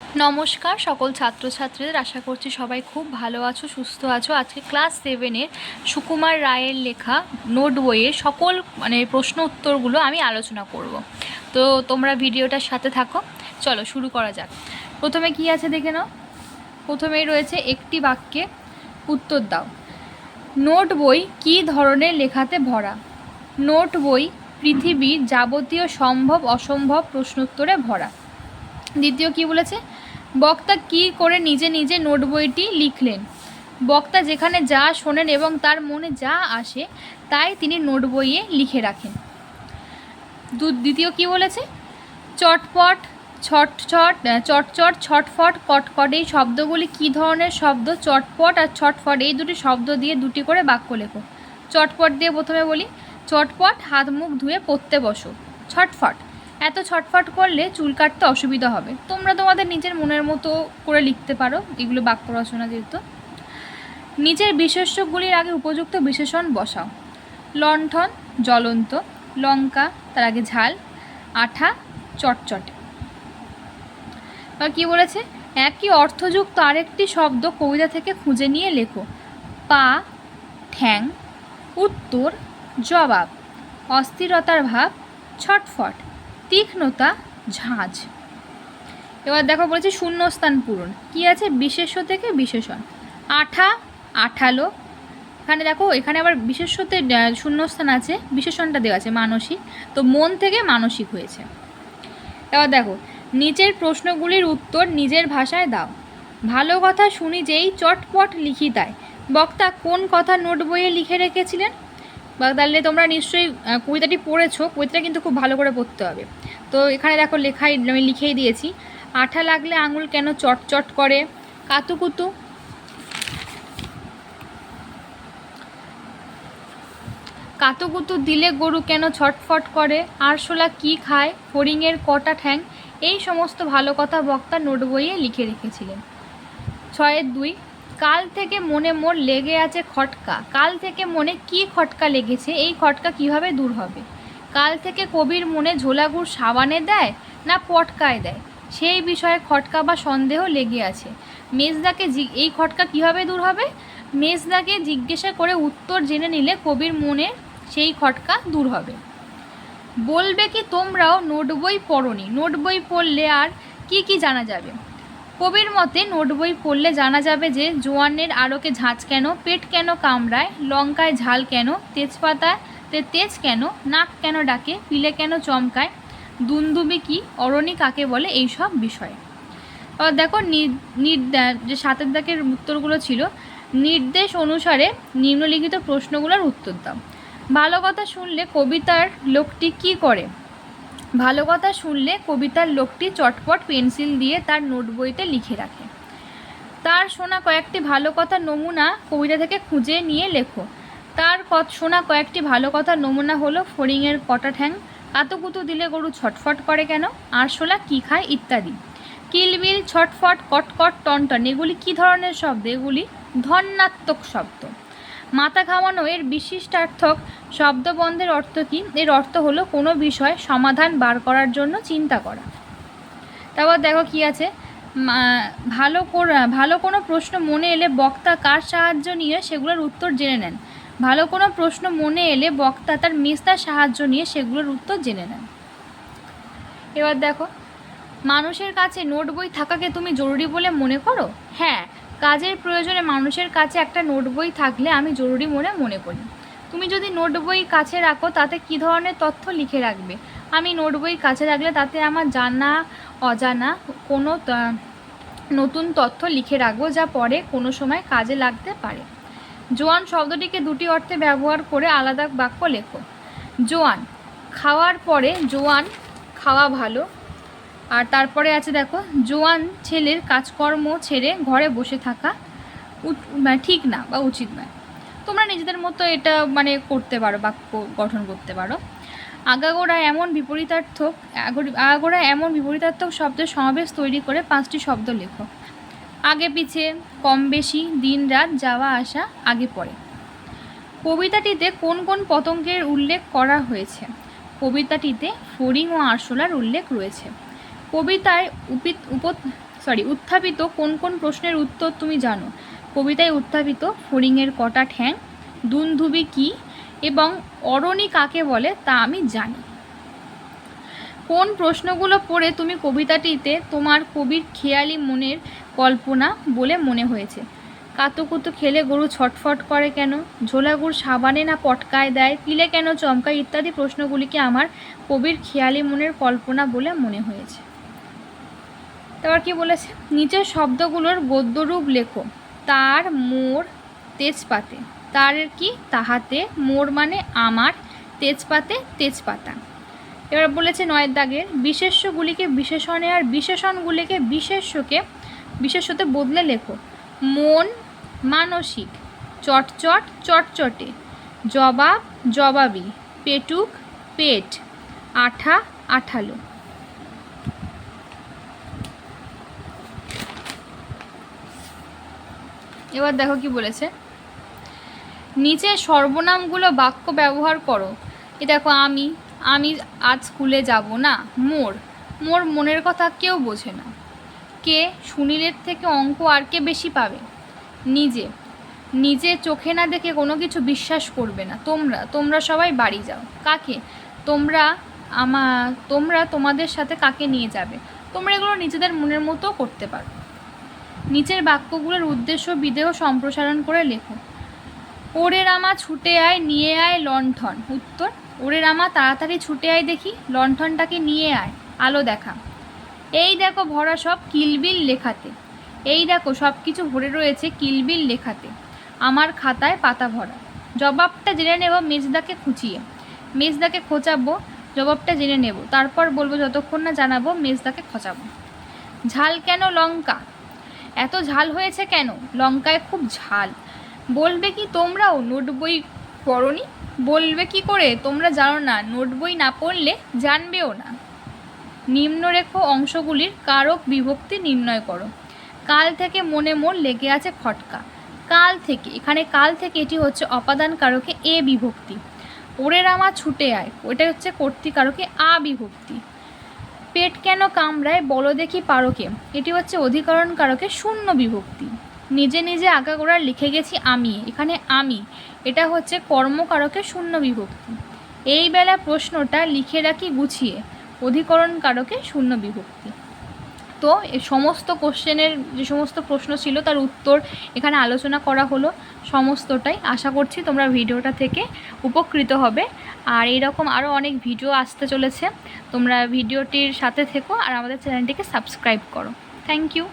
নমস্কার সকল ছাত্রছাত্রীদের, আশা করছি সবাই খুব ভালো আছো, সুস্থ আছো। আজকে ক্লাস 7-এর সুকুমার রায়ের লেখা নোট বইয়ের সকল প্রশ্ন উত্তরগুলো আমি আলোচনা করব। তো তোমরা ভিডিওটার সাথে থাকো। চলো শুরু করা যাক। প্রথমে কি আছে দেখে নাও। প্রথমেই রয়েছে একটি বাক্যে উত্তর দাও। নোট বই কী ধরনের লেখাতে ভরা? নোট বই পৃথিবীর যাবতীয় সম্ভব অসম্ভব প্রশ্নোত্তরে ভরা। দ্বিতীয় কি বলেছে? বক্তা কী করে নিজে নিজে নোট বইটি লিখলেন? বক্তা যেখানে যা শোনেন এবং তার মনে যা আসে তাই তিনি নোট বইয়ে লিখে রাখেন। দ্বিতীয় কি বলেছে? চটপট, ছটছট, চটচট, ছটফট, কটকট এই শব্দগুলি কী ধরনের শব্দ? চটপট আর ছটফট এই দুটি শব্দ দিয়ে দুটি করে বাক্য লেখো। চটপট দিয়ে প্রথমে বলি, চটপট হাত মুখ ধুয়ে পড়তে বসো। ছটফট, এত ছটফট করলে চুল কাটতে অসুবিধা হবে। তোমরা তোমাদের নিজের মনের মতো করে লিখতে পারো, এগুলো বাক্য রচনা যেহেতু। নিচের বিশেষ্যগুলির আগে উপযুক্ত বিশেষণ বসাও। লণ্ঠন জ্বলন্ত, লঙ্কা তার আগে ঝাল, আঠা চটচটে। কি বলেছে? একই অর্থযুক্ত আরেকটি শব্দ কবিতা থেকে খুঁজে নিয়ে লেখো। পা ঠ্যাং, উত্তর জবাব, অস্থিরতার ভাব ছটফট, তীক্ষ্ণতা ঝাঁঝ। এবার দেখো বলেছে শূন্যস্থান পূরণ। কি আছে? বিশেষ্য থেকে বিশেষণ। আঠা আঠালো, এখানে দেখো এখানে আবার বিশেষ্যতে শূন্যস্থান আছে, বিশেষণটা দেওয়া আছে মানসিক, তো মন থেকে মানসিক হয়েছে। এবার দেখো নিচের প্রশ্নগুলির উত্তর নিজের ভাষায় দাও। ভালো কথা শুনি যেই চটপট লিখি তাই। বক্তা কোন কথা নোট বইয়ে লিখে রেখেছিলেন? বা তাহলে তোমরা নিশ্চয়ই কবিতাটি পড়েছো, কবিতাটা কিন্তু খুব ভালো করে পড়তে হবে। তো এখানে দেখো লেখাই আমি লিখেই দিয়েছি। আঠা লাগলে আঙুল কেন চটচট করে? কাতুকুতু, কাতুকুতু দিলে গরু কেন ছটফট করে? আরশোলা কি খায়? হরিণের কটা ঠ্যাং? এই সমস্ত ভালো কথা বক্তা নোট বইয়ে লিখে রেখেছিলেন। 6-2, কাল থেকে মনে মোর লেগে আছে খটকা। কাল থেকে মনে কি খটকা লেগেছে? এই খটকা কিভাবে দূর হবে? কাল থেকে কবির মনে ঝোলাগুড় সাবানে দেয় না পটকায় দেয়, সেই বিষয়ে খটকা বা সন্দেহ লেগে আছে। মেজদাকে এই খটকা কিভাবে দূর হবে? মেজদাকে জিজ্ঞাসা করে উত্তর জেনে নিলে কবির মনে সেই খটকা দূর হবে। বলবে কি তোমরাও নোট বই পড়োনি? নোট বই পড়লে আর কি কি জানা যাবে? কবির মতে নোট বই পড়লে জানা যাবে যে জোয়ানের আলোকে ঝাঁঝ কেন, পেট কেন কামড়ায়, লঙ্কায় ঝাল কেন, তেজপাতাতে তেজ কেন, নাক কেন ডাকে, পিলে কেন চমকায়, দুন্দুবি কি, অরণি কাকে বলে, এইসব বিষয়ে। এবার দেখো যে 7 দাগের উত্তরগুলো ছিল, নির্দেশ অনুসারে নিম্নলিখিত প্রশ্নগুলোর উত্তর দাও। ভালো কথা শুনলে কবিতার লোকটি কি করে? ভালো কথা শুনলে কবিতার লোকটি চটপট পেন্সিল দিয়ে তার নোট বইতে লিখে রাখে। তার শোনা কয়েকটি ভালো কথার নমুনা কবিতা থেকে খুঁজে নিয়ে লেখো। তার শোনা কয়েকটি ভালো কথার নমুনা হলো ফড়িংয়ের কটা ঠ্যাং, কাতুকুতু দিলে গরু ছটফট করে কেন, আরশোলা কী খায় ইত্যাদি। কিলবিল, ছটফট, কটকট, টনটন এগুলি কী ধরনের শব্দ? এগুলি ধন্যাত্মক শব্দ। মাথা ঘামানো এর বিশিষ্টার্থক শব্দবন্ধের অর্থ কী? এর অর্থ হলো কোনো বিষয় সমাধান বার করার জন্য চিন্তা করা। তারপর দেখো কি আছে, ভালো কোনো প্রশ্ন মনে এলে বক্তা কার সাহায্য নিয়ে সেগুলোর উত্তর জেনে নেন? ভালো কোনো প্রশ্ন মনে এলে বক্তা তার মেজদার সাহায্য নিয়ে সেগুলোর উত্তর জেনে নেন। এবার দেখো, মানুষের কাছে নোট বই থাকাকে তুমি জরুরি বলে মনে করো? হ্যাঁ, কাজের প্রয়োজনে মানুষের কাছে একটা নোট বই থাকলে আমি জরুরি মনে করি। তুমি যদি নোট বই কাছে রাখো তাতে কী ধরনের তথ্য লিখে রাখবে? আমি নোট বই কাছে রাখলে তাতে আমার জানা অজানা কোনো নতুন তথ্য লিখে রাখবো যা পরে কোনো সময় কাজে লাগতে পারে। জোয়ান শব্দটিকে দুটি অর্থে ব্যবহার করে আলাদা বাক্য লেখো। জোয়ান, খাওয়ার পরে জোয়ান, খাওয়া ভালো। আর তারপরে আছে দেখো, জোয়ান ছেলের কাজকর্ম ছেড়ে ঘরে বসে থাকা ঠিক না বা উচিত নয়। তোমরা নিজেদের মতো এটা করতে পারো, বাক্য গঠন করতে পারো। আগাগোড়া এমন বিপরীতার্থক শব্দের সমাবেশ তৈরি করে 5টি শব্দ লেখো। আগে পিছে, কম বেশি, দিন রাত, যাওয়া আসা, আগে পরে। কবিতাটিতে কোন কোন পতঙ্গের উল্লেখ করা হয়েছে? কবিতাটিতে ফড়িং ও আরশোলার উল্লেখ রয়েছে। কবিতায় উত্থাপিত কোন কোন প্রশ্নের উত্তর তুমি জানো? কবিতায় উত্থাপিত ফড়িংয়ের কটা ঠ্যাং, দুন্ধুবি কি এবং অরণি কাকে বলে তা আমি জানি। কোন প্রশ্নগুলো পড়ে তুমি কবিতাটিতে তোমার কবির খেয়ালি মনের কল্পনা বলে মনে হয়েছে? কাতুকুতু খেলে গরু ছটফট করে কেন? ঝোলা গুড় সাবানে না পটকায় দেয়? পিলে কেন চমকায়? ইত্যাদি প্রশ্নগুলিকে আমার কবির খেয়ালি মনের কল্পনা বলে মনে হয়েছে। তারপর কি বলেছে? নিচের শব্দগুলোর গদ্যরূপ লেখো। তার, মোর, তেজপাতে। তার কি? তাহাতে। মোর মানে আমার, তেজপাতে তেজপাতা। এবার বলেছে 9 দাগের বিশেষ্যগুলিকে বিশেষণে আর বিশেষণগুলিকে বিশেষ্যতে বদলে লেখো। মন মানসিক, চটচট চটচটে, জবাব জবাবি, পেটুক পেট, আঠা আঠালো। এবার দেখো কি বলেছে, নিচে সর্বনামগুলো বাক্য ব্যবহার করো। এ দেখো আমি আজ স্কুলে যাব না। মোর মনের কথা কেউ বোঝে না। কে? সুনীলের থেকে অঙ্ক আর কে বেশি পাবে? নিজে চোখে না দেখে কোনো কিছু বিশ্বাস করবে না। তোমরা সবাই বাড়ি যাও। কাকে? তোমরা তোমাদের সাথে কাকে নিয়ে যাবে? তোমরা এগুলো নিজেদের মনের মতো করতে পারো। নিচের বাক্যগুলোর উদ্দেশ্য বিদেহ সম্প্রসারণ করে লেখো। ওরে রামা ছুটে আয়, নিয়ে আয় লণ্ঠন। উত্তর, ওরে রামা তাড়াতাড়ি ছুটে আয় দেখি, লণ্ঠনটাকে নিয়ে আয়, আলো দেখা। এই দেখো ভরা সব কিলবিল লেখাতে। এই দেখো সব কিছু ভরে রয়েছে কিলবিল লেখাতে, আমার খাতায় পাতা ভরা। জবাবটা জেনে নেব মেজদাকে খুঁচিয়ে। মেজদাকে খোঁচাবো, জবাবটা জেনে নেব, তারপর বলবো যতক্ষণ না জানাবো মেজদাকে খোঁচাবো। ঝাল কেন লঙ্কা? এত ঝাল হয়েছে কেন? লঙ্কায় খুব ঝাল। বলবে কি তোমরাও নোট বই পড়োনি? বলবে কি করে তোমরা জানো না? নোট বই না পড়লে জানবেও না। নিম্নরেখ অংশগুলির কারক বিভক্তি নির্ণয় করো। কাল থেকে মনে মোর লেগে আছে খটকা। কাল থেকে, এখানে কাল থেকে এটি হচ্ছে অপাদান কারকে এ বিভক্তি। ওরে রামা ছুটে আয়, ওটা হচ্ছে কর্তৃকারকে আ বিভক্তি। পেট কেন কামড়ায় বলো দেখি পারকে, এটি হচ্ছে অধিকরণ কারকে শূন্য বিভক্তি। নিজে নিজে আগাগোড়া লিখে গেছি আমি, এখানে আমি, এটা হচ্ছে কর্মকারকে শূন্য বিভক্তি। এই বেলা প্রশ্নটা লিখে রাখি গুছিয়ে, অধিকরণ কারকে শূন্য বিভক্তি। তো এই সমস্ত কোশ্চেনের যে সমস্ত প্রশ্ন ছিল তার উত্তর এখানে আলোচনা করা হলো সমস্তটাই। আশা করছি তোমরা ভিডিওটা থেকে উপকৃত হবে। আর এইরকম আরও অনেক ভিডিও আসতে চলেছে, তোমরা ভিডিওটির সাথে থেকো আর আমাদের চ্যানেলটিকে সাবস্ক্রাইব করো। Thank you.